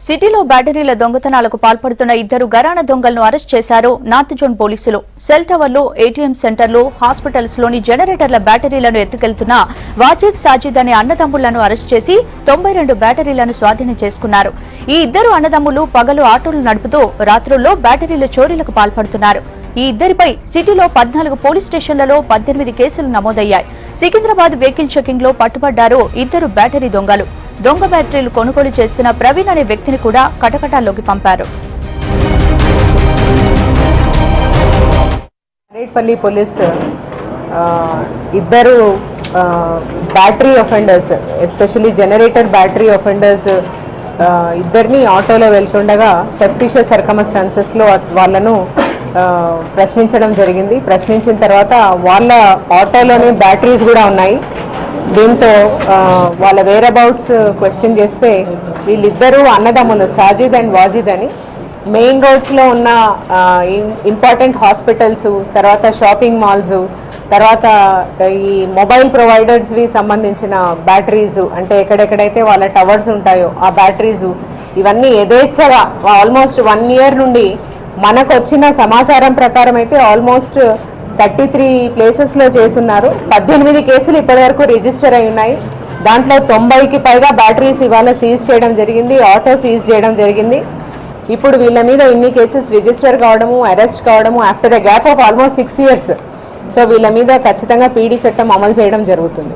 సిటీలో బ్యాటరీల దొంగతనాలకు పాల్పడుతున్న ఇద్దరు గరాణ దొంగలను అరెస్ట్ చేశారు నార్త్ జోన్ పోలీసులు. సెల్ టవర్లు, ఏటీఎం సెంటర్లు, హాస్పిటల్స్ లోని జనరేటర్ల బ్యాటరీలను ఎత్తుకెళ్తున్న వాజిద్, సాజిద్ అనే అన్నదమ్ములను అరెస్ట్ చేసి 92 బ్యాటరీలను స్వాధీనం చేసుకున్నారు. ఈ ఇద్దరు అన్నదమ్ములు పగలు ఆటోలు నడుపుతూ రాత్రుల్లో బ్యాటరీల చోరీలకు పాల్పడుతున్నారు. ఈ ఇద్దరిపై సిటీలో 14 పోలీస్ స్టేషన్లలో 18 కేసులు నమోదయ్యాయి. సికింద్రాబాద్ వెహికల్ చెకింగ్ లో పట్టుబడ్డారు ఇద్దరు బ్యాటరీ దొంగలు. దొంగ బ్యాటరీలు కొనుగోలు చేస్తున్న ప్రవీణ్ అనే వ్యక్తిని కూడా కటకటాల్లోకి పంపారు. రేట్పల్లి పోలీస్ ఇద్దరు battery offenders, especially generator battery offenders ఇద్దరిని ఆటోలో వెళ్తుండగా సస్పిషియస్ సర్కమ్స్టాన్సెస్లో వాళ్ళను ప్రశ్నించడం జరిగింది. ప్రశ్నించిన తర్వాత వాళ్ళ ఆటోలోనే బ్యాటరీస్ కూడా ఉన్నాయి. దీంతో వాళ్ళ వేర్ అబౌట్స్ క్వశ్చన్ చేస్తే వీళ్ళిద్దరూ అన్నదమ్ములు సాజిద్ అండ్ వాజిద్ అని మెయిన్ రోడ్స్లో ఉన్న ఇంపార్టెంట్ హాస్పిటల్స్, తర్వాత షాపింగ్ మాల్స్, తర్వాత ఈ మొబైల్ ప్రొవైడర్స్వి సంబంధించిన బ్యాటరీస్, అంటే ఎక్కడెక్కడైతే వాళ్ళ టవర్స్ ఉంటాయో ఆ బ్యాటరీస్ ఇవన్నీ యథేచ్ఛగా ఆల్మోస్ట్ 1 year నుండి మనకు వచ్చిన సమాచారం ప్రకారం అయితే ఆల్మోస్ట్ 33 ప్లేసెస్లో చేస్తున్నారు. 18 కేసులు ఇప్పటివరకు రిజిస్టర్ అయి ఉన్నాయి. దాంట్లో 90కి పైగా బ్యాటరీస్ ఇవాళ సీజ్ చేయడం జరిగింది, ఆటో సీజ్ చేయడం జరిగింది. ఇప్పుడు వీళ్ళ మీద ఇన్ని కేసెస్ రిజిస్టర్ కావడము, అరెస్ట్ కావడము after a gap of almost 6 years. So వీళ్ళ మీద ఖచ్చితంగా పీడీ చట్టం అమలు చేయడం జరుగుతుంది.